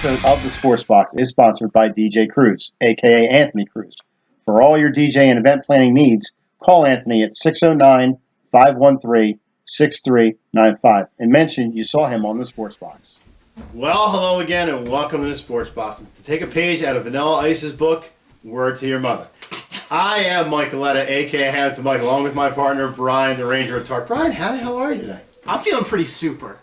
episode of the Sports Box is sponsored by DJ Cruz, aka Anthony Cruz. For all your DJ and event planning needs, call Anthony at 609-513-6395 and mention you saw him on the Sports Box. Well, hello again and welcome to the Sports Box. To take a page out of Vanilla Ice's book, Word to Your Mother. I am Mike Aletta, aka Hamilton Mike, along with my partner Brian, the Ranger of Tark. Brian, how the hell are you today? I'm feeling pretty super.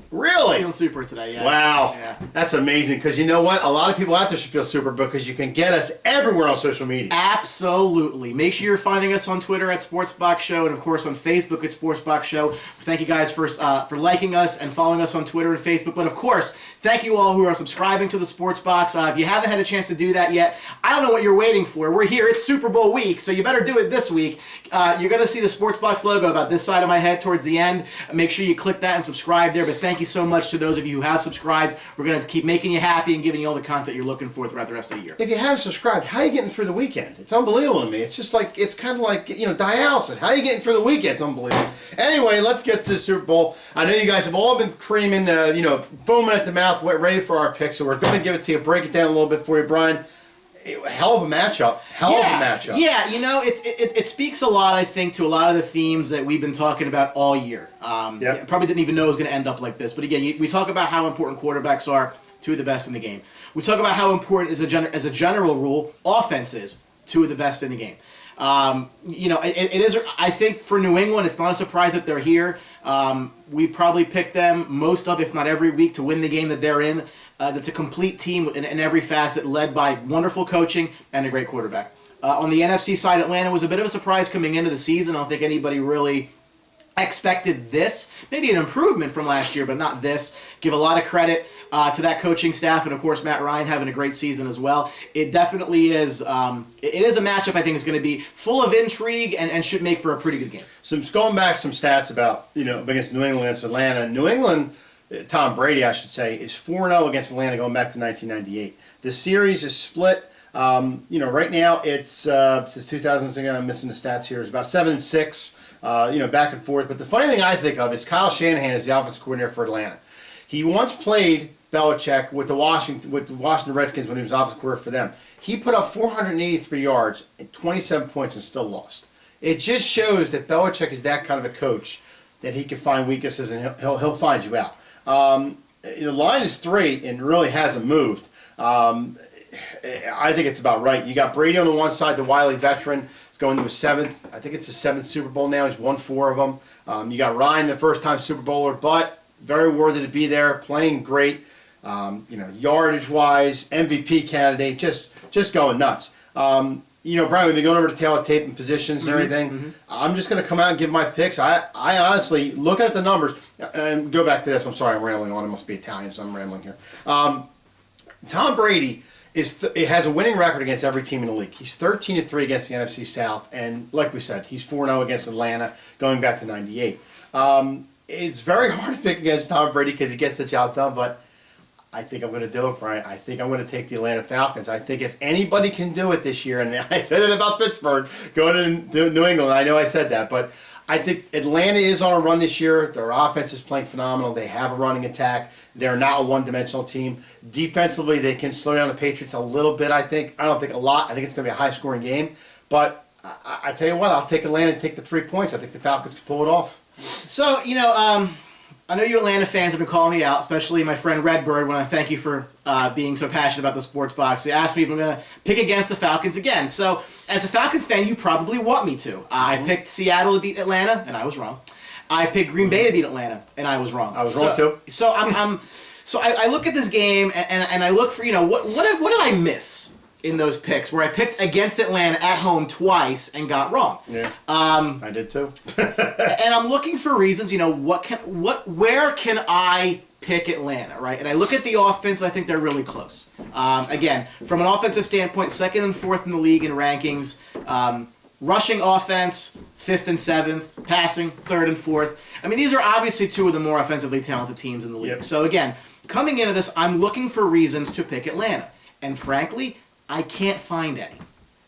Really? Feeling super today, yeah. Wow. Yeah. That's amazing, because you know what? A lot of people out there should feel super because you can get us everywhere on social media. Absolutely. Make sure you're finding us on Twitter at Sportsbox Show and, of course, on Facebook at Sportsbox Show. Thank you guys for liking us and following us on Twitter and Facebook. But, of course, thank you all who are subscribing to the Sportsbox. If you haven't had a chance to do that yet, I don't know what you're waiting for. We're here. It's Super Bowl week, so you better do it this week. You're going to see the Sportsbox logo about this side of my head towards the end. Make sure you click that and subscribe there. But thank you so much to those of you who have subscribed. We're going to keep making you happy and giving you all the content you're looking for throughout the rest of the year. If you haven't subscribed, how are you getting through the weekend? It's unbelievable to me. It's just like, it's kind of like, dialysis. How are you getting through the weekend? It's unbelievable. Anyway, let's get to the Super Bowl. I know you guys have all been creaming, foaming at the mouth, ready for our picks, so we're going to give it to you, break it down a little bit for you, Brian. Hell of a matchup. Yeah, it speaks a lot, I think, to a lot of the themes that we've been talking about all year. Probably didn't even know it was going to end up like this. But again, we talk about how important quarterbacks are, two of the best in the game. We talk about how important, as a general rule, offense is, two of the best in the game. It is. I think for New England, it's not a surprise that they're here. We probably picked them most of, if not every week, to win the game that they're in. That's a complete team in every facet, led by wonderful coaching and a great quarterback. On the NFC side, Atlanta was a bit of a surprise coming into the season. I don't think anybody really expected this. Maybe an improvement from last year, but not this. Give a lot of credit to that coaching staff, and of course Matt Ryan having a great season as well. It definitely is. It is a matchup I think is going to be full of intrigue and should make for a pretty good game. So just going back some stats about against New England against Atlanta. New England, Tom Brady, I should say, is 4-0 against Atlanta going back to 1998. The series is split. Right now it's since 2000. I'm missing the stats here. It's about 7-6. Back and forth. But the funny thing I think of is Kyle Shanahan is the offensive coordinator for Atlanta. He once played Belichick with the Washington Redskins when he was offensive coordinator for them. He put up 483 yards and 27 points and still lost. It just shows that Belichick is that kind of a coach that he can find weaknesses and he'll find you out. The line is 3 and really hasn't moved. I think it's about right. You got Brady on the one side, the wily veteran. He's going to his 7th. I think it's his 7th Super Bowl now. He's won 4 of them. You got Ryan, the first-time Super Bowler, but very worthy to be there, playing great. Yardage-wise, MVP candidate, just going nuts. Brian, we've been going over the tail of tape and positions and everything. Mm-hmm. I'm just going to come out and give my picks. I honestly, looking at the numbers, and go back to this. I'm sorry, I'm rambling on. It must be Italian, so I'm rambling here. Tom Brady has a winning record against every team in the league. He's 13-3 against the NFC South, and like we said, he's 4-0 against Atlanta, going back to '98. It's very hard to pick against Tom Brady because he gets the job done, but I think I'm going to do it, Brian. I think I'm going to take the Atlanta Falcons. I think if anybody can do it this year, and I said it about Pittsburgh going to New England, I know I said that, but I think Atlanta is on a run this year. Their offense is playing phenomenal. They have a running attack. They're not a one-dimensional team. Defensively, they can slow down the Patriots a little bit, I think. I don't think a lot. I think it's going to be a high-scoring game. But I tell you what, I'll take Atlanta and take the 3 points. I think the Falcons can pull it off. So, I know you Atlanta fans have been calling me out, especially my friend Redbird, when I thank you for being so passionate about the Sports Box. He asked me if I'm going to pick against the Falcons again. So, as a Falcons fan, you probably want me to. I picked Seattle to beat Atlanta, and I was wrong. I picked Green Bay to beat Atlanta, and I was wrong. I was wrong too. So I look at this game and I look for what did I miss in those picks where I picked against Atlanta at home twice and got wrong. Yeah. I did too. And I'm looking for reasons. Where can I pick Atlanta, right? And I look at the offense, and I think they're really close. Again, from an offensive standpoint, 2nd and 4th in the league in rankings. Rushing offense, 5th and 7th. Passing, 3rd and 4th. I mean, these are obviously two of the more offensively talented teams in the league. Yep. So again, coming into this, I'm looking for reasons to pick Atlanta. And frankly, I can't find any.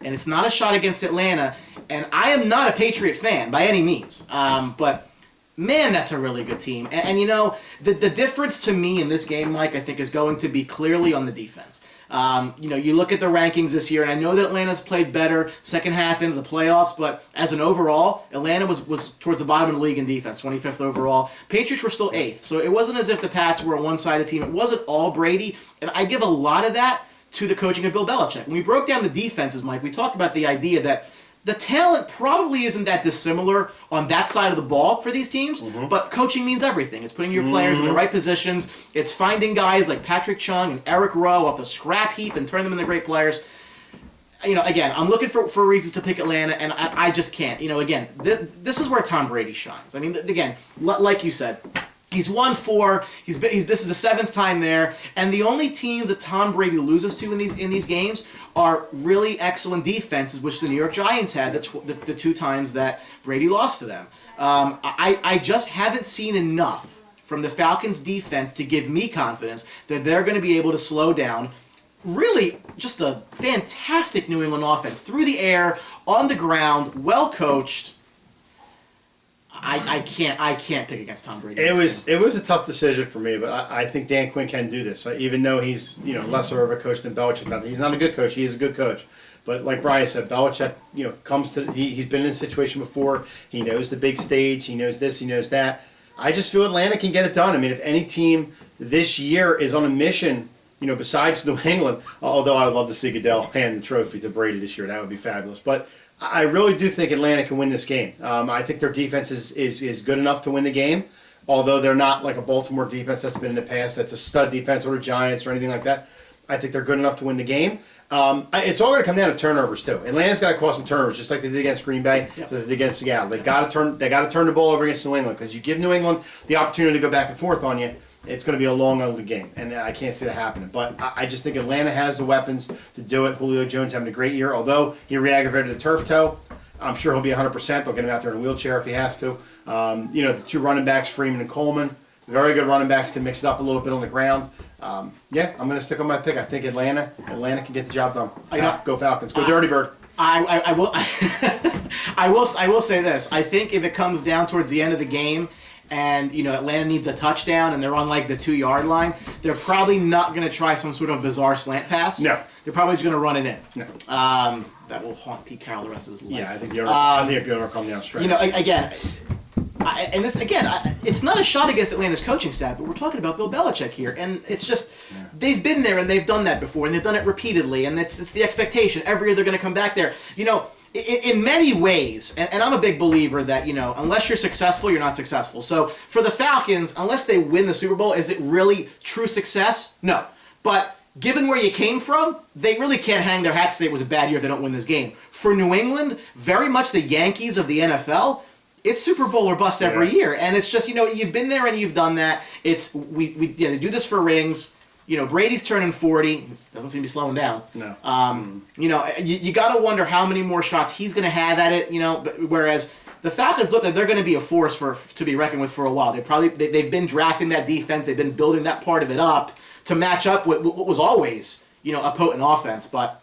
And it's not a shot against Atlanta. And I am not a Patriot fan by any means. But man, that's a really good team. And you know, the difference to me in this game, Mike, I think is going to be clearly on the defense. You know, you look at the rankings this year, and I know that Atlanta's played better second half into the playoffs, but as an overall, Atlanta was towards the bottom of the league in defense, 25th overall. Patriots were still 8th, so it wasn't as if the Pats were a one-sided team. It wasn't all Brady, and I give a lot of that to the coaching of Bill Belichick. When we broke down the defenses, Mike, we talked about the idea that the talent probably isn't that dissimilar on that side of the ball for these teams, but coaching means everything. It's putting your players in the right positions. It's finding guys like Patrick Chung and Eric Rowe off the scrap heap and turning them into great players. You know, again, I'm looking for reasons to pick Atlanta, and I just can't. You know, again, this is where Tom Brady shines. I mean, again, like you said, he's won 4. This is the 7th time there, and the only teams that Tom Brady loses to in these games are really excellent defenses, which the New York Giants had the 2 times that Brady lost to them. I just haven't seen enough from the Falcons defense to give me confidence that they're going to be able to slow down. Really, just a fantastic New England offense through the air, on the ground, well coached. I can't pick against Tom Brady. It was a tough decision for me, but I think Dan Quinn can do this. Even though he's lesser of a coach than Belichick. He's not a good coach. He is a good coach. But like Brian said, Belichick comes to he's been in this situation before. He knows the big stage. He knows this. He knows that. I just feel Atlanta can get it done. I mean, if any team this year is on a mission, besides New England, although I would love to see Goodell hand the trophy to Brady this year, that would be fabulous. But I really do think Atlanta can win this game. I think their defense is good enough to win the game, although they're not like a Baltimore defense that's been in the past, that's a stud defense or the Giants or anything like that. I think they're good enough to win the game. It's all going to come down to turnovers too. Atlanta's got to cause some turnovers, just like they did against Green Bay, like they did against Seattle. They got to turn the ball over against New England, because you give New England the opportunity to go back and forth on you, it's going to be a long, ugly game, and I can't see that happening. But I just think Atlanta has the weapons to do it. Julio Jones having a great year, although he re-aggravated the turf toe. I'm sure he'll be 100%. They'll get him out there in a wheelchair if he has to. The 2 running backs, Freeman and Coleman, very good running backs, can mix it up a little bit on the ground. I'm going to stick on my pick. I think Atlanta can get the job done. Go Falcons. Go Dirty Bird. I will. I will say this. I think if it comes down towards the end of the game, and Atlanta needs a touchdown, and they're on like the 2-yard line, they're probably not going to try some sort of bizarre slant pass. No, they're probably just going to run it in. No, that will haunt Pete Carroll the rest of his life. Yeah, I think you're going to come down straight. It's not a shot against Atlanta's coaching staff, but we're talking about Bill Belichick here, and it's just they've been there and they've done that before, and they've done it repeatedly, and it's the expectation every year they're going to come back there. In many ways, and I'm a big believer that, unless you're successful, you're not successful. So for the Falcons, unless they win the Super Bowl, is it really true success? No. But given where you came from, they really can't hang their hat to say it was a bad year if they don't win this game. For New England, very much the Yankees of the NFL, it's Super Bowl or bust every year. And it's just, you've been there and you've done that. They do this for rings. Brady's turning 40. He doesn't seem to be slowing down. No. You got to wonder how many more shots he's going to have at it. Whereas the Falcons look like they're going to be a force to be reckoned with for a while. They've been drafting that defense. They've been building that part of it up to match up with what was always a potent offense. But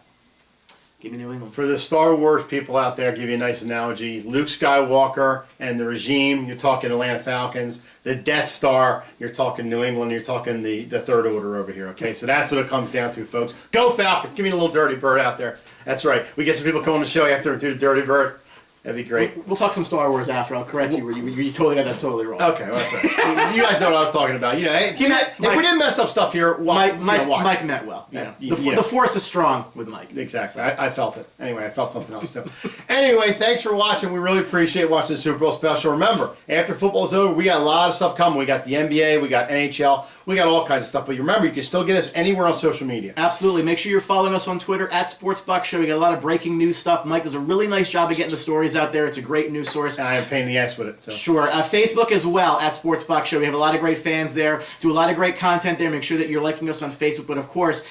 give me New England. For the Star Wars people out there, give you a nice analogy. Luke Skywalker and the regime, you're talking Atlanta Falcons. The Death Star, you're talking New England. You're talking the Third Order over here, okay? So that's what it comes down to, folks. Go Falcons. Give me a little Dirty Bird out there. That's right. We get some people coming on the show after and do the Dirty Bird. That'd be great. We'll talk some Star Wars after. I'll correct you. You totally got that totally wrong. Okay, well, that's right. You guys know what I was talking about. If we didn't mess up stuff here, watch. Mike meant well. The force is strong with Mike. Exactly. I felt it. Anyway, I felt something else too. Anyway, thanks for watching. We really appreciate watching the Super Bowl special. Remember, after football's over, we got a lot of stuff coming. We got the NBA, we got NHL, we got all kinds of stuff. But remember, you can still get us anywhere on social media. Absolutely. Make sure you're following us on Twitter @SportsBuckShow. We got a lot of breaking news stuff. Mike does a really nice job of getting the stories out there. It's a great news source. And I have a pain in the ass with it. So. Sure. Facebook as well, @SportsBuckShow. We have a lot of great fans there. Do a lot of great content there. Make sure that you're liking us on Facebook. But of course,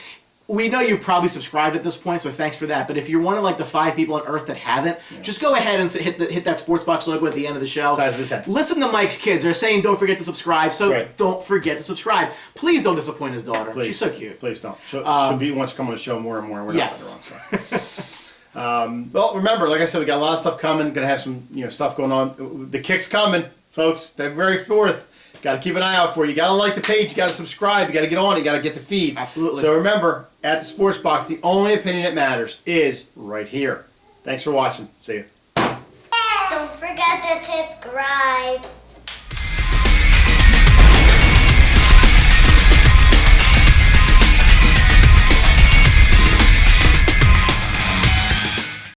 we know you've probably subscribed at this point, so thanks for that. But if you're one of the 5 people on Earth that haven't, just go ahead and hit that Sports Bucks logo at the end of the show. Size of his head. Listen to Mike's kids. They're saying don't forget to subscribe, so don't forget to subscribe. Please don't disappoint his daughter. Please. She's so cute. Please don't. She wants to come on the show more and more. We're not wrong. Well, remember, like I said, we got a lot of stuff coming. Going to have some stuff going on. The kick's coming. folks. February 4th. Got to keep an eye out for it. You got to like the page. You got to subscribe. You got to get on. You got to get the feed. Absolutely. So remember, at the Sports Box, the only opinion that matters is right here. Thanks for watching. See you. Don't forget to subscribe.